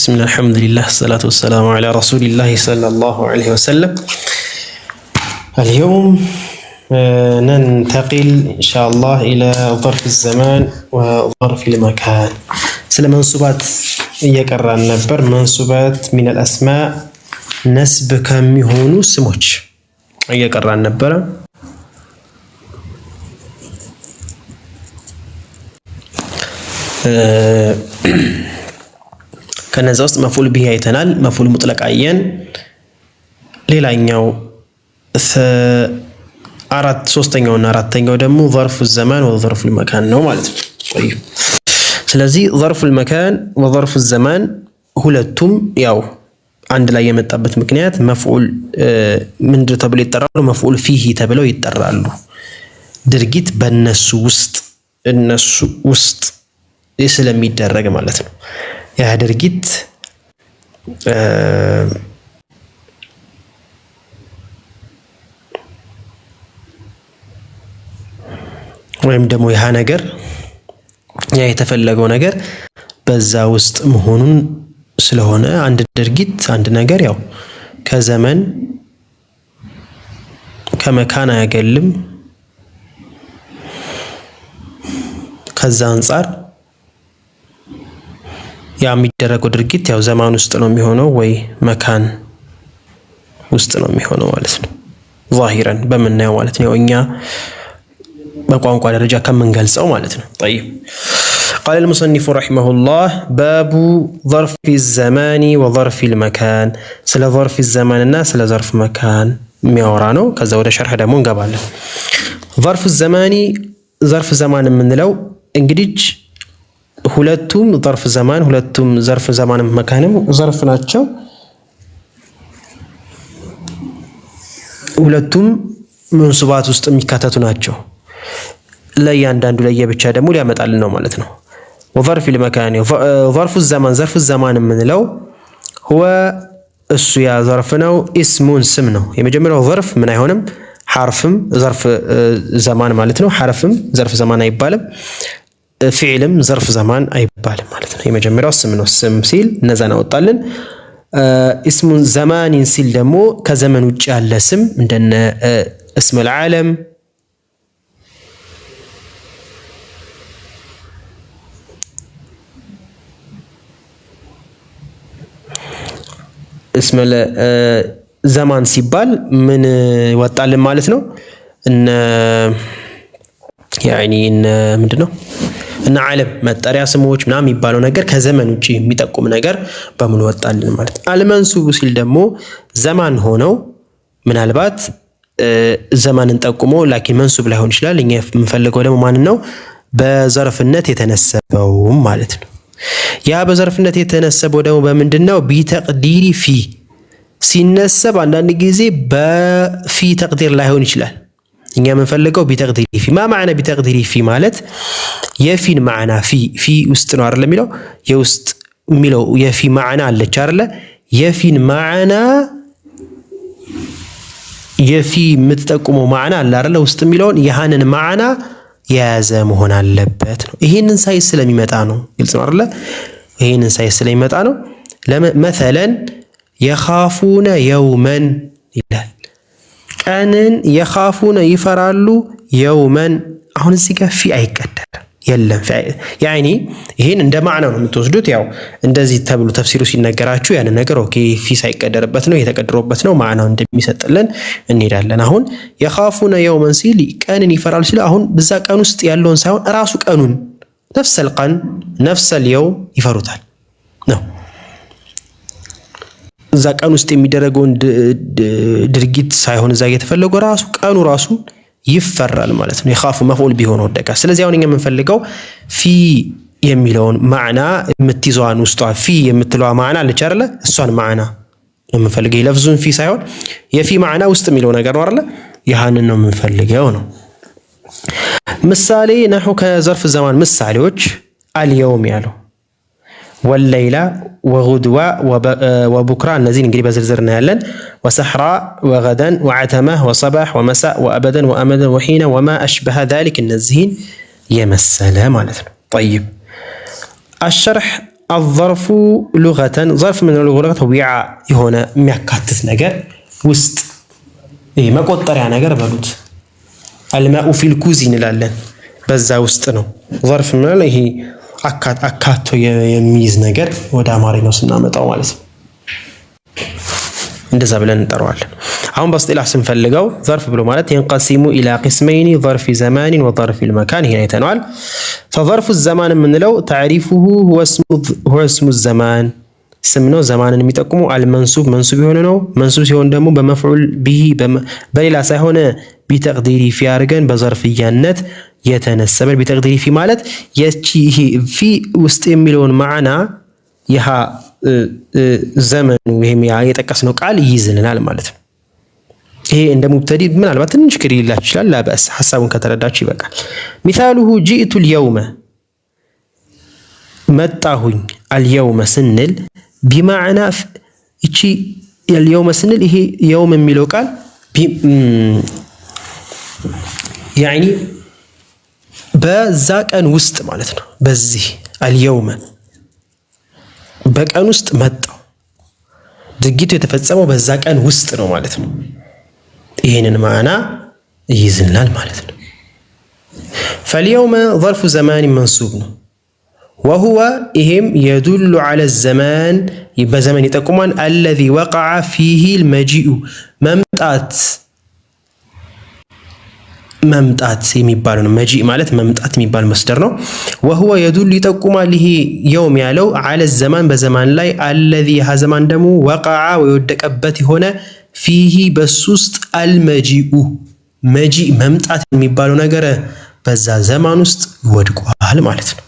بسم الله الحمد لله الصلاة والسلام على رسول الله صلى الله عليه وسلم. اليوم ننتقل إن شاء الله إلى ظرف الزمان وظرف المكان. سلام منصوبات يقرأ نبر منصوبات من الأسماء نسب كم يهونو سموش يقرأ نبر. ከነዛ ውስጥ መፍዑል ቢሂ አይተናል። መፍዑል ሙጥለቅ አየን። ሌላኛው ሶስተኛውና አራተኛው ደግሞ ظرف الزمان وظرف المكان ነው ማለት ነው። طيب ስለዚህ ظرف المكان وظرف الزمان ሁለቱም ያው አንድ ላይ የመጣበት ምክንያት መፍዑል ምንድን ተብሎ ይጠራሉ? መፍዑል ፊሂ ተብለው ይጠራሉ። ድርጊት በእነሱ ውስጥ ስለሚደረግ ማለት ነው። ያ ድርጊት ወይም ደግሞ ያ ነገር ያ የተፈለገው ነገር በዛ ውስጥ መሆኑን ስለሆነ አንድ ድርጊት አንድ ነገር ያው ከዘመን ከመካን አያገልም። ከዛ አንፃር ያ የሚደረገው ድርጊት ያው ዘማን ውስጥ ነው የሚሆነው ወይ መካን ውስጥ ነው የሚሆነው ማለት ነው። ዛሂረን በመናየው ማለት ነው እኛ በቋንቋ ደረጃ ከምንገልጸው ማለት ነው። طيب قال المصنف رحمه الله باب ظرف الزمان وظرف المكان ስለ ظرف الزمان እና ስለ ظرف مكان የሚያወራ ነው። ከዛ ወደ ሸርህ ደግሞ እንገባለን። ظرف الزمان ظرف زمان የምንለው እንግዲህ ሁለቱም ظرف زمان ሁለቱም ظرف زمان መካንም ظرف ናቸው። ሁለቱም መንሱባት ውስጥ የሚካተቱ ናቸው። ለእያንዳንዱ ለየብቻ ደግሞ ሊያመጣልን ነው ማለት ነው። وظرف المكان ظرف الزمان ظرف الزمان የምንለው هو እሱ ያ ظرف ነው። اسمون ስም ነው። የመጀመሪያው ظرف ምን አይሆንም حرفም ظرف زمان ማለት ነው። حرفም ظرف زمان አይባልም። ፊዕልም ظرف زمان አይባልም ማለት ነው። የመጀመሪያው ስም ነው። ስም ሲል እነዛን አወጣልን። اسمون زمان ሲል ደግሞ ከዘመን ውጭ ያለ ስም እንደነ اسم العالم اسم زمان ሲባል ምን ወጣልን ማለት ነው? እነ ያኒ እነ ምንድነው እና ዓለም መጠሪያ ስሞች ምናምን የሚባለው ነገር ከዘመን ውጪ የሚጠቁም ነገር በሙሉ ወጣልን ማለት ነው። አልመንሱብ ሲል ደግሞ ዘማን ሆነው ምናልባት ዘማንን ጠቁሞ ላኪን መንሱብ ላይሆን ይችላል። እኛ የምንፈልገው ደግሞ ማን ነው? በዘርፍነት የተነሰበው ማለት ነው። ያ በዘርፍነት የተነሰበው ደግሞ በምንድነው? ቢተቅዲሪ ፊ ሲነሰብ አንዳንድ ጊዜ በፊ ተቅዲር ላይሆን ይችላል። እኛ የምንፈልገው ቢተቅዲሪ ፊ ማ ማዕና ቢተቅዲሪ ፊ ማለት የፊን ማዕና ፊ ውስጥ ነው አይደል የሚለው የውስጥ የሚለው የፊ ማዕና አለች አይደል? የፊን ማዕና የፊ የምትጠቁመው ማዕና አለ አይደል? ውስጥ የሚለውን ያንን ማዕና የያዘ መሆን አለበት ነው። ይሄንን ሳይዝ ስለሚመጣ ነው። ግልጽ ነው አይደል? ይሄንን ሳይዝ ስለሚመጣ ነው። ለምሳሌ የኻፉነ የውመን ይላል። ቀንን የኻፉነ ይፈራሉ የውመን አሁን እዚህ ጋር ፊ አይቀደርም የለም። ያኒ ይሄን እንደ ማዕና ነው የምትወስዱት። ያው እንደዚህ ተብሎ ተፍሲሩ ሲነገራችሁ ያን ነገር ኦኬ ፊ ሳይቀደርበት ነው የተቀደረበት ነው ማዕናው እንደሚሰጥልን እንሄዳለን። አሁን የኻፉነ የውመን ሲል ቀንን ይፈራሉ ሲል አሁን በዛ ቀን ውስጥ ያለውን ሳይሆን ራሱ ቀኑን ነፍሰል ቀን ነፍሰል የውም ይፈሩታል ነው። እዛ ቀን ውስጥ የሚደረገውን ድርጊት ሳይሆን እዛ የተፈለገው ራሱ ቀኑ ራሱ ይፈራል ማለት ነው። የኻፉ መፍዑል ቢሆን ወደቀ። ስለዚህ አሁን እኛ የምንፈልገው ፊ የሚለውን ማዕና የምትይዘዋን ውስጧ ፊ የምትለዋ ማዕና አለች አይደለ? እሷን ማዕና የምንፈልገው ለፍዙን ፊ ሳይሆን የፊ ማዕና ውስጥ የሚለው ነገር ነው አይደለ? ያንን ነው የምንፈልገው ነው። ምሳሌ ነሑ ከዘርፍ ዘማን ምሳሌዎች አልየውም ያለው ወለይላ ወጉድዋ ወቡክራ እነዚህን እንግዲህ በዝርዝር እናያለን። ወሰሕራ ወገደን ወዓተመህ ወሰባሕ ወመሳእ ወአበደን ወአመደን ወሒነ ወማ አሽበሀ ዛሊክ እነዚህን የመሰለ ማለት ነው። ጠይብ አሸርሕ الظرف لغة ظرف من اللغة وعاء هنا ميكاتت نجر وسط ما قطر يعني نجر بلوت الماء في الكوزين لالن بزا وسط ነው ظرف من ይሄ አካቶ የሚይዝ ነገር ወደ አማርኛው ስናመጣው ማለት ነው እንደዛ ብለን እንጠራዋለን አሁን በስጢላህ ስንፈልገው ظرف ብሎ ማለት ينقسم الى قسمين ظرف زمان وظرف المكان هنا يتنوال فظرف الزمان ምንለው تعريفه هو اسم الزمان ስም ነው ዘማንን የሚጠቁሙ አልመንሱብ መንሱብ የሆነ ነው መንሱብ ሲሆን ደግሞ በመፍዑል ቢሂ በሌላ ሳይሆን ቢተቅዲሪ ፊ አርገን በዘርፍያነት የተነሰበ ቢተቅዲሪ ፊ ማለት የቺ ፊ ውስጥ የሚለውን ማዕና ይሃ ዘመኑ ወይም ያ የጠቀስነው ቃል ይይዝልናል ማለት ነው ይሄ እንደ ሙብተዲ ምናልባት ትንሽ ክሪ ሊላችሁ ይችላል ላበስ ሐሳቡን ከተረዳችሁ ይበቃል ሚሳሉሁ ጂእቱ اليوم መጣሁኝ اليوم ስንል بمعنى እቺ اليوم ስንል ይሄ يوم የሚለው ቃል يعني በዛ ቀን ውስጥ ማለት ነው በዚህ اليوم በቀን ውስጥ መጣው ድርጊቱ የተፈጸመው በዛ ቀን ውስጥ ነው ማለት ነው ይሄንን ማዕና ይይዝልናል ማለት ነው فاليوم ظرف زمان منصوب ነው وهو إهم يدل على الزمان يبقى زمن يتقومان الذي وقع فيه المجيء ممتات يميبالون مجيء مالت ممتات يميبال مصدرنا وهو يدل يتقومان له يوم يالو على الزمان بزمان لاي الذي هزمان دمو وقع ويدكبت هنا فيه بسوست المجيء مجيء ممتات يميبالون نجرة بزا زمان است ودقوها مالتنا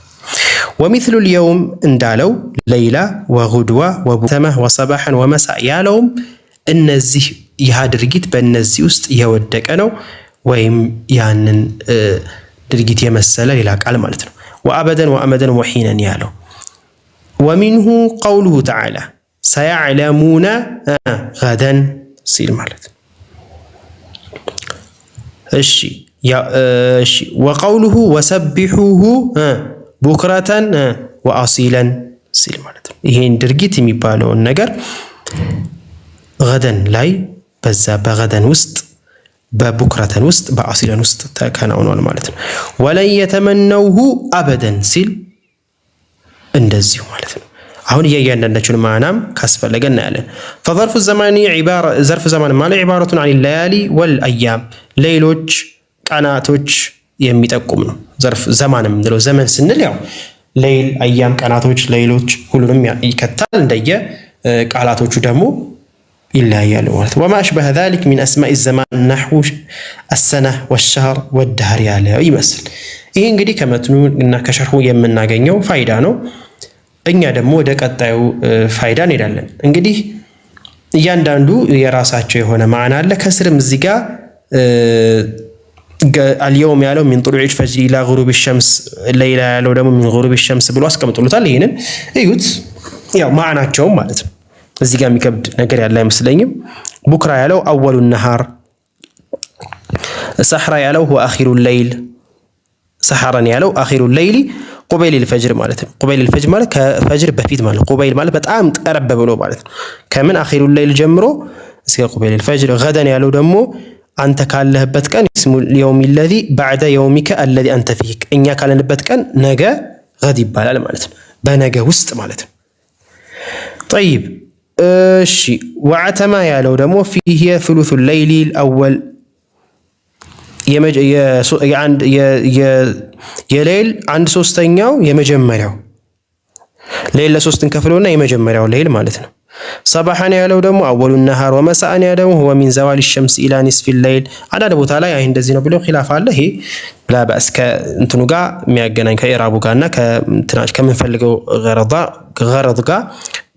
ومثل اليوم اندالو ليلة وغدوة وبتمة وصباحا ومساء يالوم النزيه يهادرجيت بالنزيه است يودك أنا ويم يانن درجيت يمسلا للاك على مالتنا وأبدا وأمدا وحينا يالو ومنه قوله تعالى سيعلمون غدا سيل مالت الشي يا الشي وقوله وسبحوه بكرة وأصيلا سيل مالت ይሄን ድርጊት የሚባለውን ነገር غدن ላይ በዛ በغدن ውስጥ በቡክራተን ውስጥ በአሲለን ውስጥ ተከናውኗል ማለት ነው ወለን የተመነውሁ አበደን ሲል እንደዚሁ ማለት ነው አሁን እያንዳንዳችሁን ማዕናም ካስፈለገ እናያለን فظرف الزمان عبارة ظرف زمان ማለት عبارة عن الليالي والأيام ሌሎች ቀናቶች የሚጠቁም ነው ظرف زمان ምንለው ዘመን ስንል ያው ሌይል አያም ቀናቶች ሌሎች ሁሉንም ይከታል እንደየ ቃላቶቹ ደግሞ ይለያያሉ ማለት وما أشبه ذلك من أسماء الزمان نحو السنة والشهر والدهر ያለው ይመስል ይሄ እንግዲህ ከመትኑ እና ከሸርሁ የምናገኘው ፋይዳ ነው እኛ ደግሞ ወደ ቀጣዩ ፋይዳ እንሄዳለን እንግዲህ እያንዳንዱ የራሳቸው የሆነ ማዕና አለ ከስርም እዚህ ጋር اليوم ያለው من طلوع الفجر الى غروب الشمس الليله ያለው ደግሞ من غروب الشمس ብሎ አስቀምጡልታል ይሄንን እዩት ያው ማዕናቸው ማለት ነው እዚህ ጋር የሚከብድ ነገር ያለ አይመስለኝም ቡክራ ያለው اول النهار ሰህራ ያለው هو اخر الليل ሰሐራን ያለው اخر الليل قبيل الفجر ማለት ነው قبيل الفجر ማለት ከፈጅር በፊት ማለት قبيل ማለት በጣም ቀረብ ብሎ ማለት ነው ከምን اخر الليل ጀምሮ እስከ قبيل الفجر غدا ያለው ደግሞ አንተ ካለህበት ቀን اسم اليوم الذي بعد يومك الذي انت فيه እኛ ካለንበት ቀን ነገ غد ይባላል ማለት ነው በነገ ውስጥ ማለት ነው طيب እሺ وعتما ያለው ደግሞ فيه ثلث الليل الاول የሌል አንድ ሶስተኛው የመጀመሪያው ሌል ለሶስት እንከፍለውና የመጀመሪያው ሌል ማለት ነው صباحا ያለው ደግሞ اول النهار ومساء ያለው هو من زوال الشمس الى نصف الليل አዳደ ቦታ ላይ አይ እንደዚህ ነው ብለው ኺላፍ አለ ይሄ لا باس ከእንትኑ ጋር የሚያገናኝ ከኢራቡ ጋርና ከእንትናች ከመንፈልገው ገረድ ጋር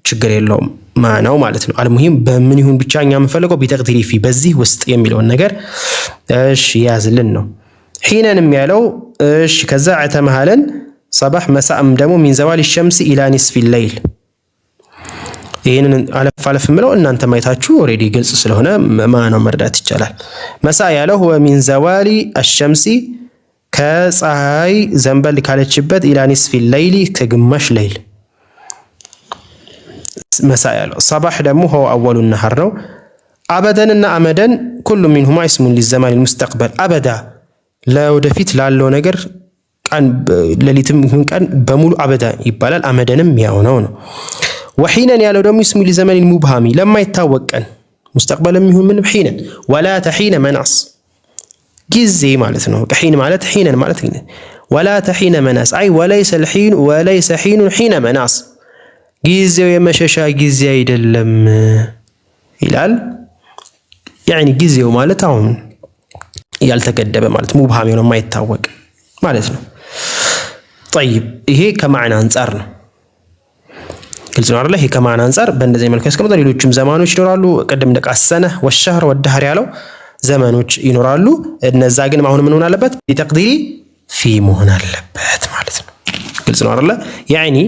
ችግር የለውም ማናው ማለት ነው አልሙሂም በምን ይሁን ብቻኛ መንፈልገው ቢተቅዲሪ ፊ በዚህ ውስጥ የሚለውን ነገር እሺ ያዝልን ነው ሒነንም ያለው እሺ ከዛ አተመሃለን صباح مساءም ደግሞ من زوال الشمس الى نصف الليل ይሄንን አለፍ ምለው እናንተ ማይታችሁ ኦሬዲ ግልጽ ስለሆነ ማናው መርዳት ይቻላል مساء ያለው هو من زوال الشمس ከፀሐይ ዘንበል ካለችበት الى نصف الليل ከግማሽ ሌሊት مساء ያለው صباح ደግሞ هو أول النهار ነው أبدا እና أمدا كل منهما اسم للزمان المستقبل أبدا ለወደፊት ላለው ነገር ቀን ለሊትም ይሁን ቀን በሙሉ አበዳ ይባላል አመደንም ያው ነው وحينا ያለው ደግሞ اسم لزمان المبهم لما يتاوق ቀን مستقبلም ይሁን ምን حين ولا تحين مناص ጊዜ ማለት ነው حين ማለት حين ማለት ولا تحين مناص أي وليس الحين وليس حين حين مناص ጊዜው የመሸሻ ጊዜ አይደለም ይላል يعني ጊዜው ማለት አሁን ያልተገደበ ማለት ሙብሃም ነው የማይታወቅ ማለት ነው طيب ይሄ ከማዕና አንፃር ነው ግልጽ ነው አይደል ይሄ ከማዕና አንፃር በእንደዚህ መልኩ ያስቀምጣል ሌሎችም ዘማኖች ይኖራሉ ቀደም እንደቃሰነ والشهر والدهر ያለው ዘመኖች ይኖራሉ እነዛ ግን አሁን ምን ሆነ አለበት ቢተቅዲሪ ፊ መሆን አለበት ማለት ነው ግልጽ ነው አይደል يعني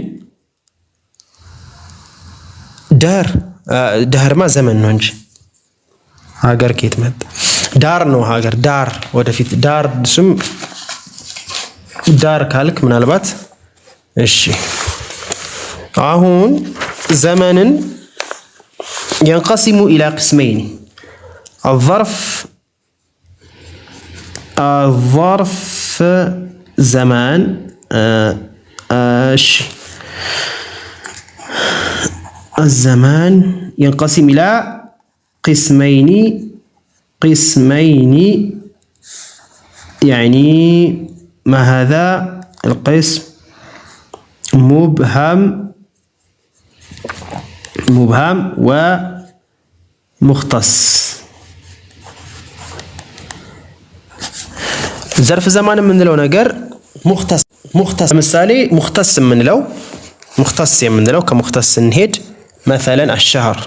دهر ما زمن ነው እንጂ ሀገር ከየት መጣ ዳር ነው ሀገር ዳር ወደፊት ዳር ስም ዳር ካልክ ምናልባት እሺ አሁን ዘመንን ينقسم الى قسمين الظرف زمان ايش الزمان ينقسم الى قسمين يعني ما هذا القسم مبهم ومختص ظرف زمان የምንለው ነገር مختص ምሳሌ مختص የምንለው ከمختص እንሄድ مثلا الشهر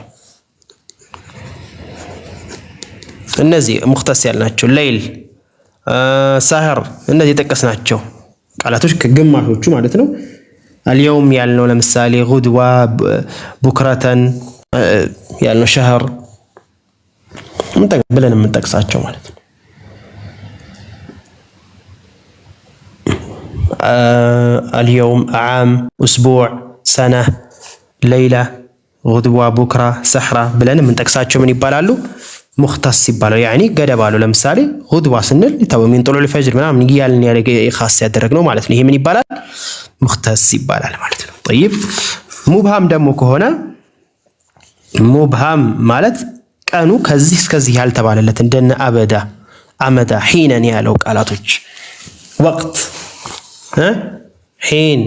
እነዚህ مختص ያልናቸው ሌይል ሳህር እነዚህ ተጠቀስናቸው ቃላቶች ከግማሾቹ ማለት ነው اليوم ያልነው ለምሳሌ غدوة بكرة ያልነው شهر ብለን የምንጠቅሳቸው ማለት ነው اليوم عام اسبوع سنة ليلة غدوة بكرة سحرة ብለን የምንጠቅሳቸው ምን ይባላሉ مختص ይባላል يعني ገደባሉ ለምሳሌ غدوة ስንል ይታወ من طلوع الفجر ምናምን ይያልን ያለ ኻስ ያደረግነው ማለት ነው ይሄ ምን ይባላል مختص ይባላል ማለት ነው طيب مبهم ደግሞ ከሆነ مبهم ማለት ቀኑ ከዚህ እስከዚህ ያልተባለለት እንደነ አበዳ አመዳ ሒነን ያለው ቃላቶች ወቅት ሒን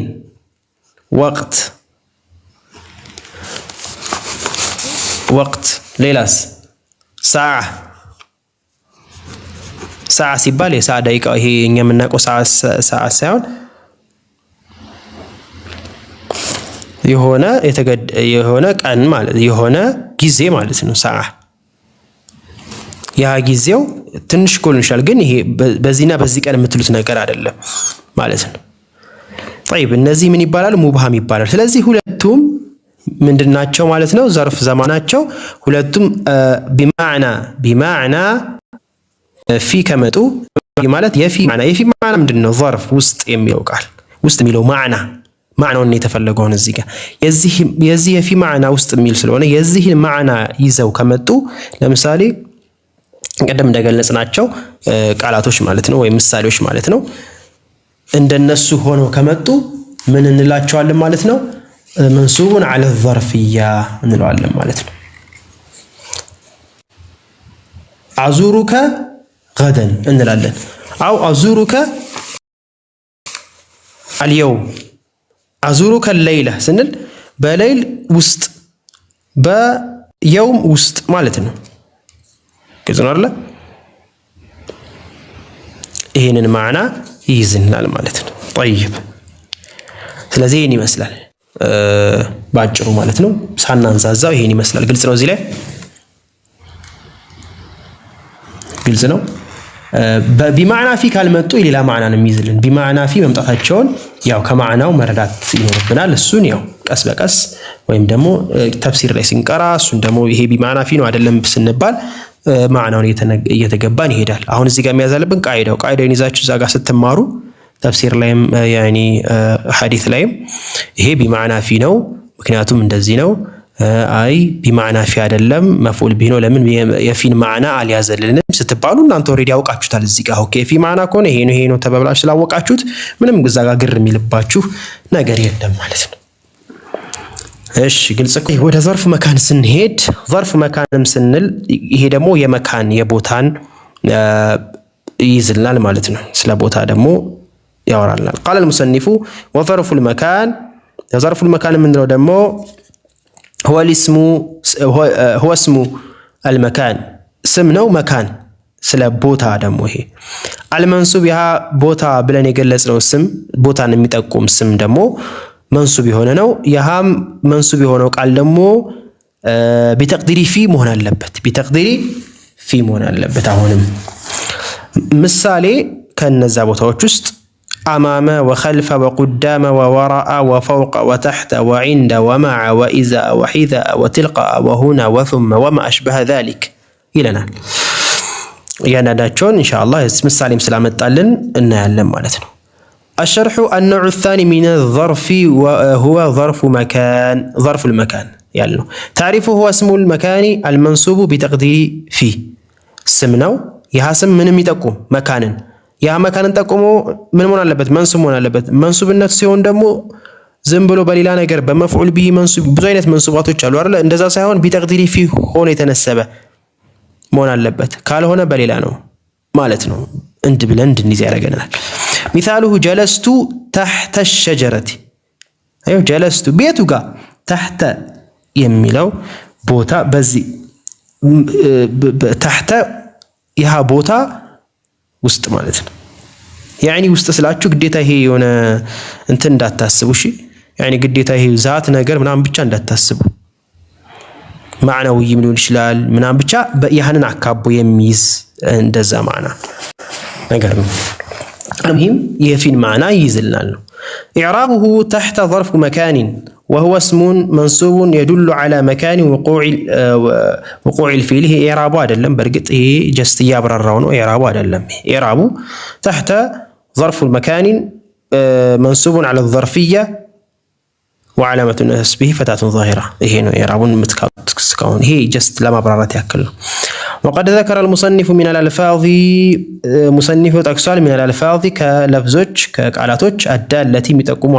ወቅት ሌላስ ሰዓ ሲባል የሰዓ ደቂቃ ይሄ እኛ የምናውቀው ሰዓ ሳይሆን የሆነ ቀን ማለት የሆነ ጊዜ ማለት ነው ሰዓ ያ ጊዜው ትንሽ ኮል ይችላል ግን ይሄ በዚህና በዚህ ቀን የምትሉት ነገር አይደለም ማለት ነው طيب እነዚህ ምን ይባላል ሙብሃም ይባላል ስለዚህ ሁለቱም ምንድናቸው ማለት ነው ظرف ዘማናቸው ሁለቱም بمعنى في ከመጡ ማለት የፊ ማዕና ምንድነው ظرف ውስጥ የሚለው ቃል ውስጥ የሚለው ማዕናውን የተፈለገው ነው እዚህ ጋር የዚህ የፊ ማዕና ውስጥ የሚል ስለሆነ የዚህ ማዕና ይዘው ከመጡ ለምሳሌ ቀደም እንደገለጽናቸው ቃላቶች ማለት ነው ወይ ምሳሌዎች ማለት ነው እንደነሱ ሆነው ከመጡ ምን እንላቸዋለን ማለት ነው منصوب على الظرفية እንለዋለን ማለት ነው አዙሩከ غدا እንላለን አው አዙሩከ اليوم አዙሩከ الليلة ስንል በሌሊት ውስጥ በየውም ውስጥ ማለት ነው ግልጽ ነው አይደል ይሄንን ማዕና ይይዝናል ማለት ነው طيب ስለዚህ ይሄን ይመስላል ባጭሩ ማለት ነው ሳናንዛዛው ይሄን ይመስላል ግልጽ ነው እዚህ ላይ ግልጽ ነው ቢማዕና ፊ ካልመጡ ሌላ ማዕና ነው የሚይዝልን ቢማዕና ፊ መምጣታቸውን ያው ከማዕናው መረዳት ይኖርብናል እሱን ያው ቀስ በቀስ ወይም ደግሞ ተፍሲር ላይ ሲንቀራ እሱን ደግሞ ይሄ ቢማዕና ፊ ነው አይደለም ስንባል ማዕናውን እየተገባን ይሄዳል አሁን እዚህ ጋር የሚያዛልብን ቃይዳውን ይዛችሁ እዛ ጋር ስትማሩ ተፍሲር ላይም ያኒ ሐዲስ ላይም ይሄ ቢማዕና ፊ ነው ምክንያቱም እንደዚህ ነው አይ ቢማዕና ፊ አይደለም መፍዑል ቢህ ነው ለምን የፊን ማዕና አልያዘልንም ስትባሉ እናንተ ኦሬዲ ያውቃችሁታል እዚህ ጋር ኦኬ ፊ ማዕና ከሆነ ይሄ ነው ተበብላችሁ ስላወቃችሁት ምንም እዛ ጋር ግር የሚልባችሁ ነገር የለም ማለት ነው። እሺ ግልጽ እኮ ወደ ظرف መካን ስንሄድ ظرف መካንም ስንል ይሄ ደግሞ የመካን የቦታን ይይዝልናል ማለት ነው። ስለ ቦታ ደግሞ ያወራልናል። قال المصنف وظرف المكان ظرف المكان ምንድነው ደግሞ هو اسم المكان ስም ነው መካን ስለ ቦታ ደግሞ ይሄ المنصوب ያ ቦታ ብለን የገለጽነው ስም ቦታን የሚጠቁም ስም ደግሞ መንሱብ የሆነ ነው። ያም መንሱብ የሆነው ቃል ደግሞ ቢተቅዲሪ ፊ መሆን አለበት ቢተቅዲሪ ፊ መሆን አለበት። አሁንም ምሳሌ ከነዛ ቦታዎች ውስጥ أمام وخلف وقدام ووراء وفوق وتحت وعند ومع وإذا وحذا وتلقى وهنا وثم وما أشبه ذلك إلنا يناداتشون إن شاء الله مثالي مسلام التالن إن يعلم مالتنا. الشرح النوع الثاني من الظرف وهو ظرف مكان ظرف المكان يعني تعريفه هو اسم المكان المنصوب بتقدير فيه سمناو يهاسم من يتقوم مكان ያ መካንን ጠቁሞ ምን መሆን አለበት መንሱብ መሆን አለበት። መንሱብነት ሲሆን ደግሞ ዝም ብሎ በሌላ ነገር በመፍዑል ቢሂ መንሱብ ብዙ አይነት መንሱባቶች አሉ አይደል? እንደዛ ሳይሆን ቢተቅዲሪ ፊ ሆነ የተነሰበ መሆን አለበት። ካልሆነ በሌላ ነው ማለት ነው። እንድ ብለን እንድንይዝ ያደርገናል። ሚሳሉሁ ጀለስቱ ተሕተ ሸጀረቲ አዩ ጀለስቱ ቤቱ ጋር ተሕተ የሚለው ቦታ በዚህ ተሕተ ያ ቦታ ውስጥ ማለት ነው። ያኒ ውስጥ ስላችሁ ግዴታ ይሄ የሆነ እንትን እንዳታስቡ እሺ። ያኒ ግዴታ ይሄ ዛት ነገር ምናምን ብቻ እንዳታስቡ ማዕናዊም ሊሆን ይችላል ምናምን ብቻ ያንን አካቦ የሚይዝ እንደዛ ማዕና ነገር ነው። المهم የፊን ማዕና ይይዝልናል ነው። إعرابه تحت ظرف مكان وهو اسم منصوب يدل على مكان وقوع الفعل هي إعرابه አይደለም በርግጥ ይሄ ጀስት ያብራራው ነው። إعرابه አይደለም إعرابه تحت ظرف المكان منصوب على الظرفية وعلامة نصبه فتاة ظاهرة ይሄ ነው إعرابون متكون ይሄ ጀስት ለማብራራት ያክል ነው። وقد ذكر المصنف من الألفاظ مصنف تقصال من الألفاظ كلفظوች كقالاتوች الدالة የሚጠቁሙ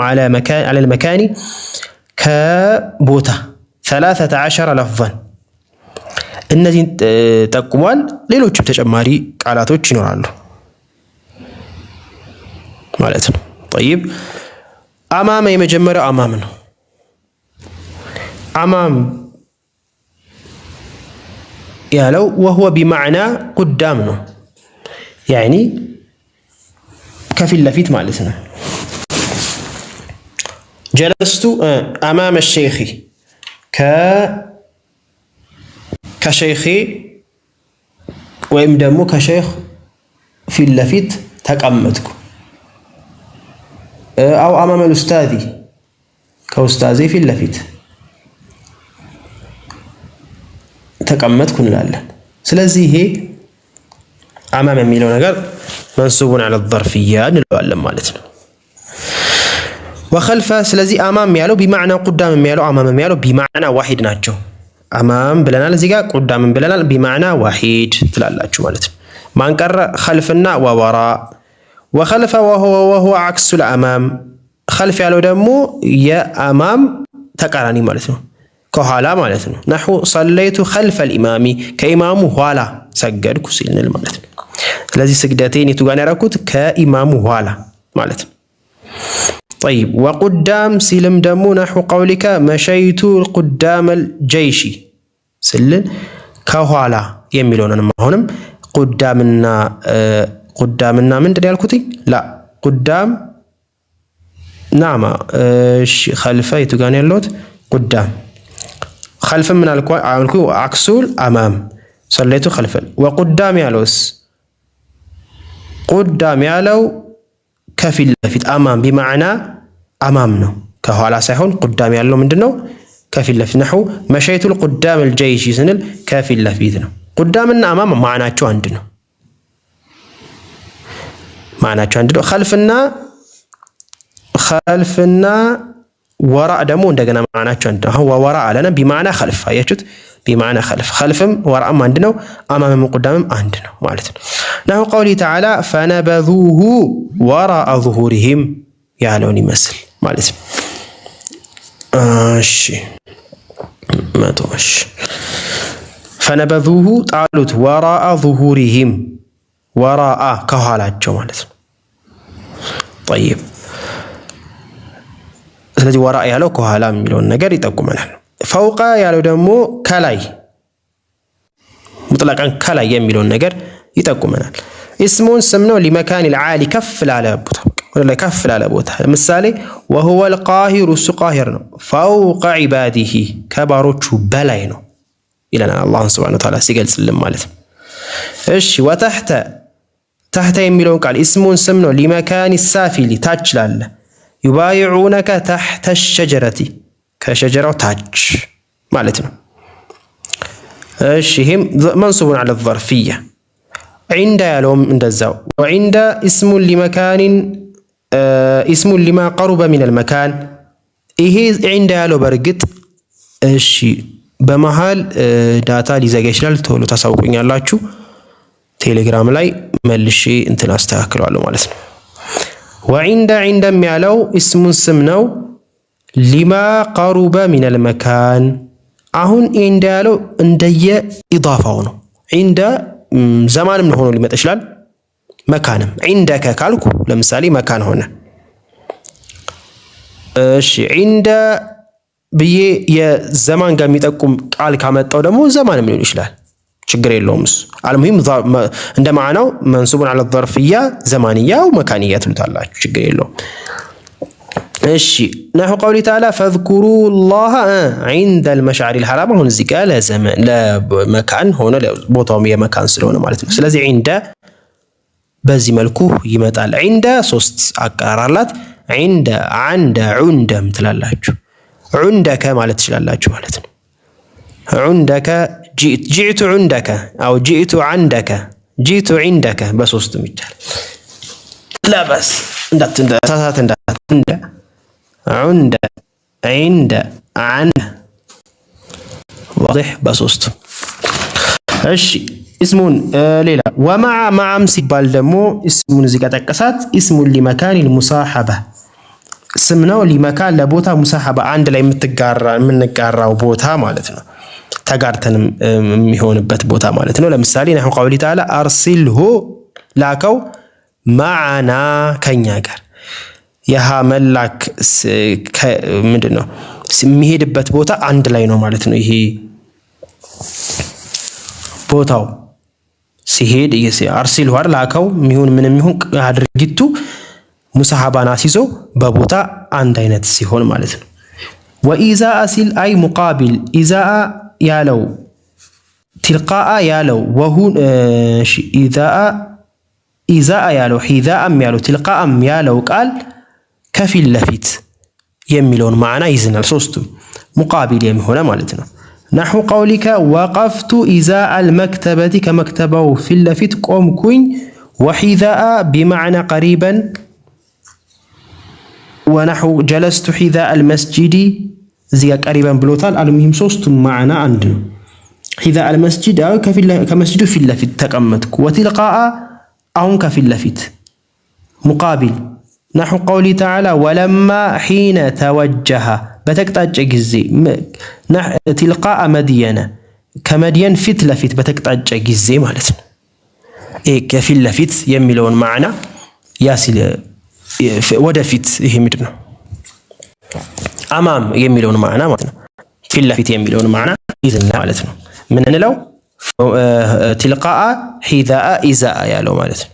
على المكان كبوتا 13 لفظا እነዚህን ጠቁሟል። ሌሎችም ተጨማሪ ቃላቶች ይኖራሉ ማለት ነው። طيب أمام የመጀመሪያው أمام ነው። أمام ያለው وهو بمعنى قدام ነው يعني ከፊት ለፊት ማለት ነው። جلست أمام الشيخ كشيخي ወይም ደግሞ ከሸይኽ ፊት ለፊት ተቀመጥኩ أو أمام الأستاذ ከኡስታዜ ፊት ለፊት ተቀመጥኩ እንላለን። ስለዚህ ይሄ أمام የሚለው ነገር منصوب على الظرفية እንለዋለን ማለት ነው። وخلف ስለዚህ أمام ያለው بمعنى قدام ያለው أمام ያለው بمعنى واحد ናቸው። أمام ብለናል እዚህ ጋር قدام ብለናል بمعنى واحد ትላላችሁ ማለት ነው። ማን ቀረ خلفና ووراء وخلف وهو عكس الأمام خلف ያለው ደግሞ የأمام ተቃራኒ ማለት ነው ከኋላ ማለት ነው። نحو صليت خلف الإمام ከኢማሙ ኋላ ሰገድኩ ሲልል ማለት ነው። ስለዚህ ስግደቴን የቱ ጋር ያደረኩት ከኢማሙ ኋላ ማለት ነው። طيب وقدام سلم دمو نحو قولك مشيت قدام الجيش سلل كهوالا يميلون هونم قدامنا من دري الكتي لا قدام نعم خلفه يتغاني اللوت قدام خلف من الكو عكسول أمام صليت خلف وقدام يالوس قدام يالو كفيل لفيت أمام بمعنى أمام ነው ከኋላ ሳይሆን قدام ያለው ምንድነው ከፊት ለፊት نحو مشيت القدام الجيش ስንል ከፊት ለፊት ነው። قدام እና أمام ማዕናቸው አንድ ነው። خلفና ወራእ ደግሞ እንደገና ማዕናቸው አንድ ነው። ወወራእ አለና ቢማዕና ኸልፍ አያችሁት ቢማዕና ኸልፍ ኸልፍም ወራእም አንድ ነው አማምም ቁዳምም አንድ ነው ማለት ነው። ነሁ ቀውሊ ተዓላ ፈነበዙሁ ወራአ ዙሁሪሂም ያለውን ይመስል ማለት ነው። እሺ መቶሽ ፈነበዙሁ ጣሉት ወራአ ዙሁሪሂም ወራአ ከኋላቸው ማለት ነው። ጠይብ ስለዚህ ወራአ ያለው ከኋላ የሚለውን ነገር ይጠቁመናል። ፈውቀ ያለው ደግሞ ከላይ ሙጥለቀን ከላይ የሚለውን ነገር ይጠቁመናል። እስሙን ስም ነው ሊመካን ልዓሊ ከፍ ላለ ቦታ ወደ ከፍ ላለ ቦታ ለምሳሌ ወሁወ ልቃሂሩ እሱ ቃሂር ነው ፈውቀ ዒባዲሂ ከባሮቹ በላይ ነው ይለናል አላህ ሱብሓነሁ ወተዓላ ሲገልጽልን ማለት ነው። እሺ ወተሕተ ተሕተ የሚለውን ቃል እስሙን ስም ነው ሊመካን ሳፊሊ ታች ላለ ዩባይዑነከ ተሕተ ሸጀረቲ ከሸጀራው ታች ማለት ነው። እሺ ይሄም መንሱቡን ዐለ ዘርፊያ ዒንደ ያለውም እንደዛው ወዒንደ እስሙን ሊመካኒን እስሙን ሊማ ቀሩበ ሚነል መካን ይሄ ዒንደ ያለው በርግጥ እሺ በመሃል ዳታ ሊዘጋ ይችላል ቶሎ ታሳውቁኛላችሁ ቴሌግራም ላይ መልሼ እንትን አስተካክለዋለሁ ማለት ነው። ወዒንደ ዒንደም ያለው እስሙን ስም ነው ሊማ ቀሩበ ሚነል መካን አሁን ዒንደ ያለው እንደየ ኢዳፋው ነው። ዒንደ ዘማንም ሆኖ ሊመጣ ይችላል መካንም ዒንደከ ካልኩ ለምሳሌ መካን ሆነ። እሺ ዒንደ ብዬ የዘማን ጋር የሚጠቁም ቃል ካመጣው ደግሞ ዘማንም ሊሆን ይችላል ችግር የለውም እሱ አልሙሂም እንደ ማዕናው መንሱቡን ዐለ ዘርፊያ ዘማንያው መካንያ ትሉታላችሁ ችግር የለውም። እሺ ነሑ ቀውሊ ተዓላ ፈዝኩሩ ላህ ዒንደል መሽዓሪል ሐራም አሁን እዚህ ጋር ለዘመን ለመካን ሆነ ቦታውም የመካን ስለሆነ ማለት ነው። ስለዚህ ዒንደ በዚህ መልኩ ይመጣል። ዒንደ ሶስት አቀራር አላት። ዒንደ ዐንደ ዑንደም ትላላችሁ ዑንደከ ማለት ትችላላችሁ ማለት ነው። ዑንደከ ጂዕቱ ዑንደከ አው ጂዕቱ ዐንደከ ጂዕቱ ዒንደከ በሶስቱም ይቻላል። ለበስ እንዳትሳሳት ዑንደ ዑንደ ዒንደ ዐንደ ዋضح በሶስቱም። እሺ እስሙን ሌላ ወመዓ መዓም ሲባል ደግሞ እስሙን እዚህ ጋር ጠቀሳት እስሙን ሊመካኒል ሙሳሐባ ስም ነው ሊመካን ለቦታ ሙሳሐባ አንድ ላይ የምንጋራው ቦታ ማለት ነው። ተጋርተንም የሚሆንበት ቦታ ማለት ነው። ለምሳሌ ነሑ ቀውሊ ተዓላ አርሲልሁ ላከው መዓና ከኛ ጋር የሃ መላክ ምንድነው የሚሄድበት ቦታ አንድ ላይ ነው ማለት ነው። ይሄ ቦታው ሲሄድ አርሲልሁ ላከው የሚሆን ምንም ይሁን አድርጊቱ ሙሳሐባን አሲዞ በቦታ አንድ አይነት ሲሆን ማለት ነው። ወኢዛአ ሲል አይ ሙቃቢል ኢዛአ ያለው ትልቃአ ያለው ወሁን ኢዛአ ያለው ሒዛአም ያለው ትልቃአም ያለው ቃል ከፊት ለፊት የሚለውን ማዕና ይዝናል። ሶስቱም ሙቃቢል የሚሆነ ማለት ነው። ነሑ ቀውሊከ ወቀፍቱ ኢዛአል መክተበቲ ከመክተባው ፊት ለፊት ቆምኩኝ ወሒዛአ ቢማዕና ቀሪበን ወነሑ ጀለስቱ ሒዛአል መስጂዲ እዚህ ጋር ቀሪበን ብሎታል። አልሙሂም ሶስቱም ማዕና አንድ ነው። ሒዛአል መስጂድ ከመስጂዱ ፊት ለፊት ተቀመጥኩ ወትልቃአ አሁን ከፊት ለፊት ሙቃቢል ነሑ ቀውሊ ተዓላ ወለማ ሒነ ተወጀሃ በተቅጣጨ ጊዜ ትልቃአ መድየነ ከመድየን ፊት ለፊት በተቅጣጨ ጊዜ ማለት ነው። ይሄ ከፊት ለፊት የሚለውን ማዕና ያሲል ወደፊት ይሄ ምንድን ነው አማም የሚለውን ማዕና ማለት ነው። ፊት ለፊት የሚለውን ማዕና ይዝና ማለት ነው። ምን እንለው ትልቃአ ሒዛአ ኢዛአ ያለው ማለት ነው።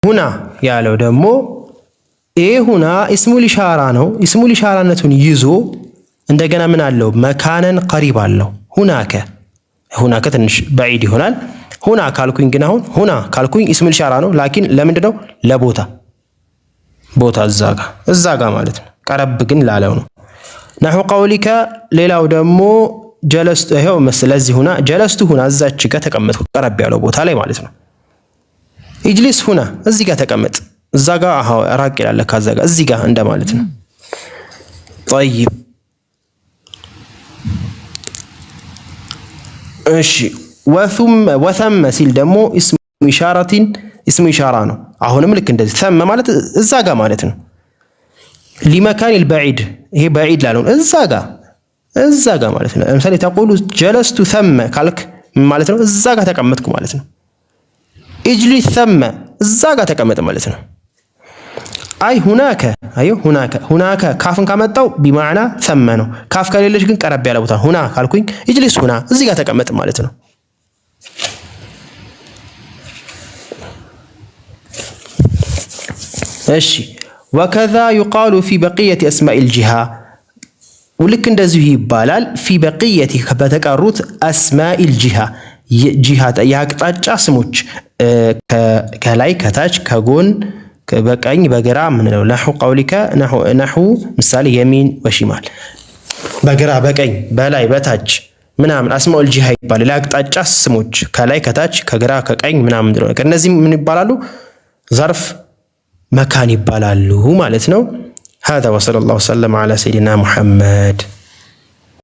ሁና ያለው ደግሞ ይሄ ሁና ኢስሙል ኢሻራ ነው። ኢስሙል ኢሻራነቱን ይዞ እንደገና ምን አለው መካነን ቀሪብ አለው። ሁናከ ትንሽ በዒድ ይሆናል። ሁና ካልኩኝ ግን አሁን ሁና ካልኩኝ ኢስሙል ኢሻራ ነው። ላኪን ለምንድነው ለቦታ ቦታ እዛ ጋ ማለት ነው። ቀረብ ግን ላለው ነው። ነሑ ቀውሊከ ሌላው ደግሞ ጀለስቱ ይሄው ስለዚህ ሁና ጀለስቱ ሁና እዛች ጋር ተቀመጥኩ ቀረብ ያለው ቦታ ላይ ማለት ነው። ኢጅሊስ ሁና እዚህ ጋር ተቀመጥ እዛ ጋር ራቅ ይላል ከዛ ጋር እዚህ ጋር እንደማለት ነው። طيب እሺ ወثم ሲል ደግሞ اسم ኢሻራ ነው። አሁንም ልክ እንደዚህ ثم ማለት እዛ ጋር ማለት ነው። لمكان البعيد ይሄ بعيد ላለው እዛ ጋር ማለት ነው። ለምሳሌ تقول جلست ثم ካልክ ማለት ነው እዛ ጋር ተቀመጥኩ ማለት ነው። اجلس ثم እዛ ጋር ተቀመጥ ማለት ነው። አይ ሁናከ ካፍን ካመጣው بمعنى ثم ነው። ካፍ ከሌለሽ ግን ቀረብ ያለ ቦታ ሁና ካልኩኝ اجلس ሁና እዚህ ጋር ተቀመጥ ማለት ነው። እሺ وكذا يقال في بقية أسماء الجهة ولك እንደዚሁ ይባላል في بقية በተቀሩት أسماء الجهة ጂሃት የአቅጣጫ ስሞች ከላይ ከታች ከጎን በቀኝ በግራ ምን ነው نحو قولك نحو ምሳሌ የሚን ወሽማል በግራ በቀኝ በላይ በታች ምናምን አስማኡል ጂሃ ይባላል። የአቅጣጫ ስሞች ከላይ ከታች ከግራ ከቀኝ ምናምን ነው። እነዚህ ምን ይባላሉ? ظرف መካን ይባላሉ ማለት ነው። هذا وصلى الله وسلم على سيدنا محمد